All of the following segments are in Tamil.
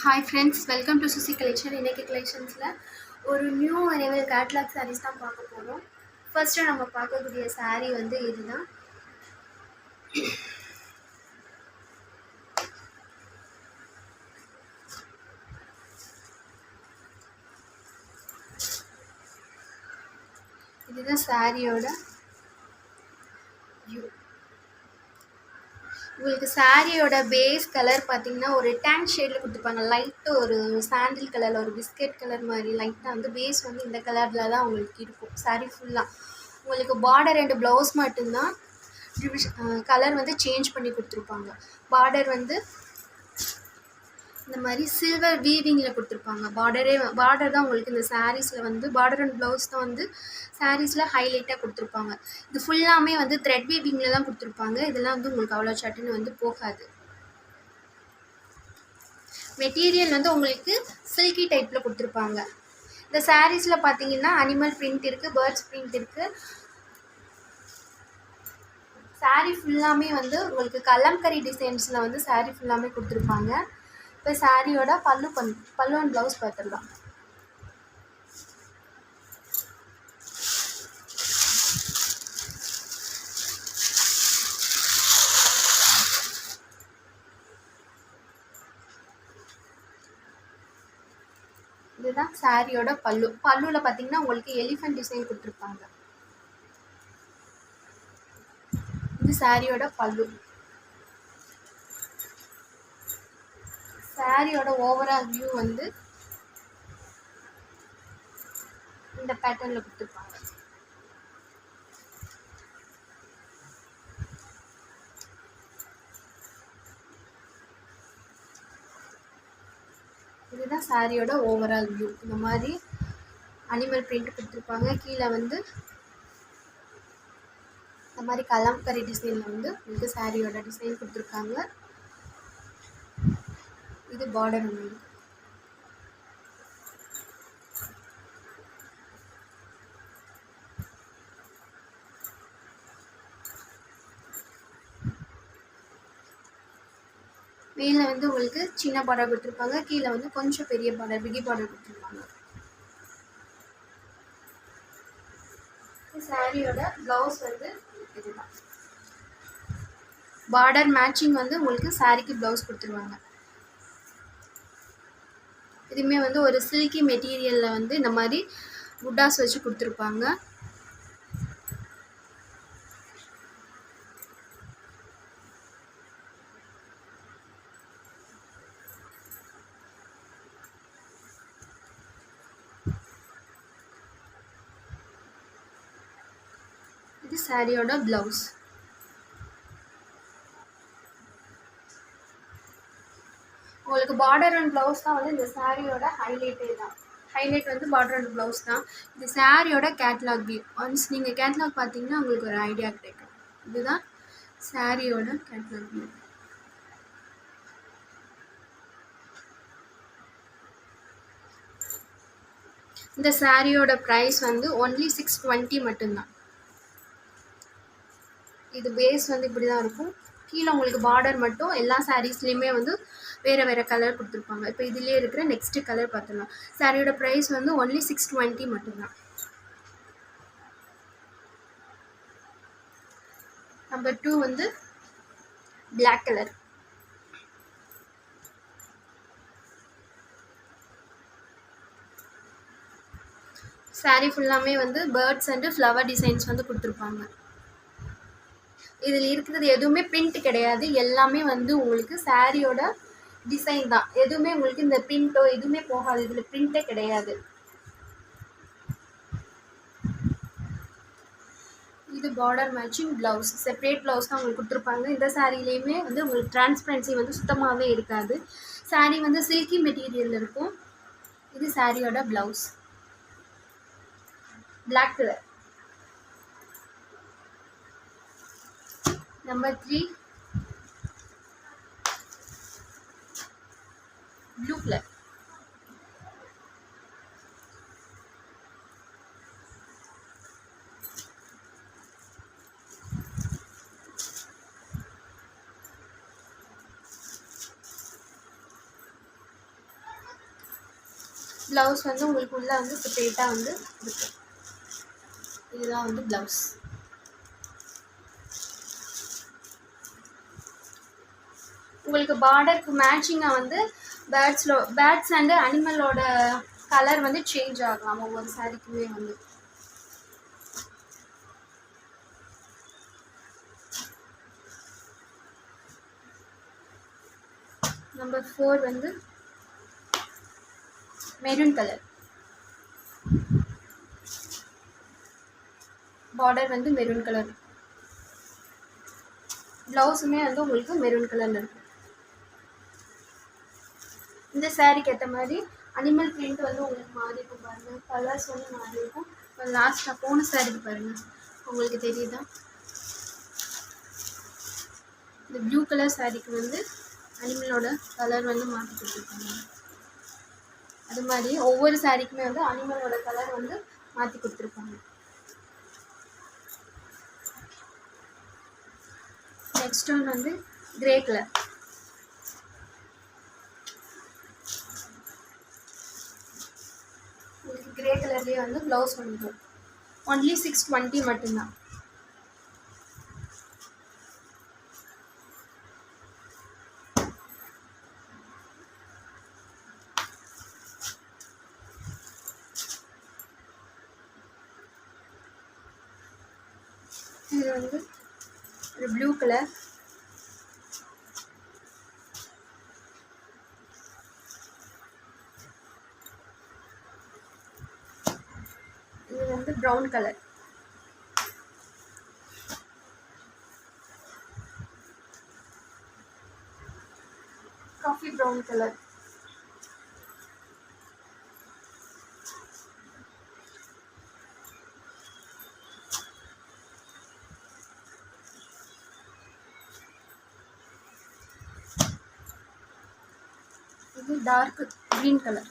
Hi friends, welcome to Suchi collection. இன்றைக்கி கலெக்ஷன்ஸில் ஒரு நியூ அரைவல் கேட்லாக் சாரீஸ் தான் பார்க்க போகிறோம். ஃபர்ஸ்ட்டு நம்ம பார்க்கக்கூடிய சாரீ வந்து இதுதான். இதுதான் சாரியோட வியூ. உங்களுக்கு சாரியோட பேஸ் கலர் பார்த்தீங்கன்னா ஒரு டேங்க் ஷேடில் கொடுத்துருப்பாங்க. லைட்டு ஒரு சாண்டில் கலரில் ஒரு பிஸ்கெட் கலர் மாதிரி லைட்டாக வந்து பேஸ் வந்து இந்த கலரில் தான் உங்களுக்கு இருக்கும். சாரீ ஃபுல்லாக உங்களுக்கு பார்டர் அண்ட் ப்ளவுஸ் மட்டும்தான் கலர் வந்து சேஞ்ச் பண்ணி கொடுத்துருப்பாங்க. பார்டர் வந்து இந்த மாதிரி சில்வர் வீவிங்கில் கொடுத்துருப்பாங்க. பார்டர் தான் உங்களுக்கு இந்த சாரீஸில் வந்து பார்டர் அண்ட் ப்ளவுஸ் தான் வந்து சாரீஸில் ஹைலைட்டாக கொடுத்துருப்பாங்க. இது ஃபுல்லாமே வந்து த்ரெட் வீவிங்கில் தான் கொடுத்துருப்பாங்க. இதெல்லாம் வந்து உங்களுக்கு அவ்வளோ சட்டுன்னு வந்து போகாது. மெட்டீரியல் வந்து உங்களுக்கு சில்கி டைப்பில் கொடுத்துருப்பாங்க. இந்த சாரீஸில் பார்த்தீங்கன்னா அனிமல் பிரிண்ட் இருக்குது, பேர்ட்ஸ் பிரிண்ட் இருக்குது. சாரீ ஃபுல்லாமே வந்து உங்களுக்கு கலம்கரி டிசைன்ஸில் வந்து சாரீ ஃபுல்லாமே கொடுத்துருப்பாங்க. இப்போ சாரியோட பல்லு அண்ட் ப்ளவுஸ் பார்த்துடலாம். இதுதான் சாரியோட பல்லுவில் பார்த்தீங்கன்னா உங்களுக்கு எலிஃபென்ட் டிசைன் கொடுத்துருப்பாங்க. இது சாரியோட பல்லு. சாரியோட ஓவரால் வியூ வந்து இந்த பேட்டர்னில் கொடுத்துருப்பாங்க. இதுதான் சாரியோட ஓவரால் வியூ. இந்த மாதிரி அனிமல் பிரிண்ட் கொடுத்துருப்பாங்க. கீழே வந்து இந்த மாதிரி கலம்கரி டிசைனில் வந்து உங்களுக்கு சாரியோட டிசைன் கொடுத்துருக்காங்க. இது பார்டர் உங்களுக்கு. மேலே வந்து உங்களுக்கு சின்ன பார்டர் கொடுத்துருப்பாங்க. கீழே வந்து கொஞ்சம் பெரிய பார்டர், பிகி பார்டர் கொடுத்துருப்பாங்க. சாரியோட ப்ளவுஸ் வந்து இதுதான். பார்டர் மேட்சிங் வந்து உங்களுக்கு சாரிக்கு ப்ளவுஸ் கொடுத்துருவாங்க. இதுவுமே வந்து ஒரு சில்கி மெட்டீரியலில் வந்து இந்த மாதிரி புட்டாஸ் வச்சு கொடுத்துருப்பாங்க. இது சாரியோட ப்ளவுஸ். உங்களுக்கு பார்டர் அண்ட் ப்ளவுஸ் தான் வந்து இந்த சாரியோட ஹைலைட்டே தான். ஹைலைட் வந்து பார்டர் அண்ட் ப்ளவுஸ் தான். இது சாரியோட கேட்லாக் வியூ. ஒன்ஸ் நீங்கள் கேட்லாக் பார்த்தீங்கன்னா உங்களுக்கு ஒரு ஐடியா கிடைக்கும். இதுதான் சாரியோட கேட்லாக் வியூ. இந்த சாரியோட ப்ரைஸ் வந்து ஒன்லி 620 மட்டும்தான். இது பேஸ் வந்து இப்படி தான் இருக்கும். கீழே உங்களுக்கு பார்டர் மட்டும் எல்லா சாரீஸ்லேயுமே வந்து வேறு வேறு கலர் கொடுத்துருப்பாங்க. இப்போ இதிலே இருக்கிற நெக்ஸ்ட்டு கலர் பார்த்துடலாம். சாரியோட ப்ரைஸ் வந்து ஒன்லி 620 மட்டும்தான். நம்பர் 2 வந்து பிளாக் கலர். சாரீ ஃபுல்லாமே வந்து பேர்ட்ஸ் அண்டு ஃப்ளவர் டிசைன்ஸ் வந்து கொடுத்துருப்பாங்க. இதில் இருக்கிறது எதுவுமே பிரிண்ட் கிடையாது. எல்லாமே வந்து உங்களுக்கு சாரியோட டிசைன் தான். எதுவுமே உங்களுக்கு இந்த பிரிண்ட்டோ எதுவுமே போகாது. இதில் பிரிண்ட்டே கிடையாது. இது border matching blouse. Separate blouse தான் உங்களுக்கு கொடுத்துருப்பாங்க. இந்த சாரிலையுமே வந்து உங்களுக்கு டிரான்ஸ்பரன்சி வந்து சுத்தமாகவே இருக்காது. சாரீ வந்து சில்கி மெட்டீரியலில் இருக்கும். இது சாரியோட blouse. Black colour. Number 3 blue colour. Blouse வந்து உங்களுக்கு உள்ளே வந்து செப்பரேட்டாக வந்து இருக்கும். இதுதான் வந்து ப்ளவுஸ். உங்களுக்கு பார்டருக்கு மேட்சிங்காக வந்து பேர்ட்ஸ் அண்டு அனிமலோட கலர் வந்து சேஞ்ச் ஆகலாம் ஒவ்வொரு சாரீக்குமே வந்து. நம்பர் 4 வந்து மெரூன் கலர். பார்டர் வந்து மெரூன் கலர். ப்ளவுஸுமே வந்து உங்களுக்கு மெரூன் கலரில் இருக்கும். இந்த சாரீக்கு ஏற்ற மாதிரி அனிமல் பிரிண்ட் வந்து உங்களுக்கு மாறி இருக்கும் பாருங்கள். கலர்ஸ் வந்து மாறி இருக்கும். இப்போ லாஸ்ட்டாக போன சாரீக்கு பாருங்கள், உங்களுக்கு தெரியுதா? இந்த ப்ளூ கலர் சாரீக்கு வந்து அனிமலோட கலர் வந்து மாற்றி கொடுத்துருக்காங்க. அது மாதிரி ஒவ்வொரு சாரீக்குமே வந்து அனிமலோட கலர் வந்து மாற்றி கொடுத்துருப்பாங்க. நெக்ஸ்ட் ஒன் வந்து கிரே கலர். உங்களுக்கு கிரே கலர்லேயே வந்து ப்ளவுஸ் வந்துடும். ஒன்லி 620 மட்டும்தான். இது வந்து ஒரு ப்ளூ கலர். இது வந்து brown colour. Coffee brown colour. இது டார்க் க்ரீன் கலர்.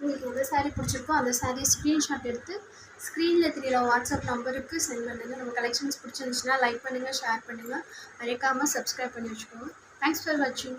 உங்களுக்கு எந்த சாரீ பிடிச்சிருக்கோ அந்த சாரீ ஸ்க்ரீன்ஷாட் எடுத்து ஸ்க்ரீனில் தெரியல வாட்ஸ்அப் நம்பருக்கு சென்ட் பண்ணுங்கள். நம்ம கலெக்ஷன்ஸ் பிடிச்சிருந்துச்சுன்னா லைக் பண்ணுங்கள், ஷேர் பண்ணுங்கள், மறக்காமல் சப்ஸ்கிரைப் பண்ணி வச்சுக்கோங்க. தேங்க்ஸ் ஃபார் வாட்சிங்.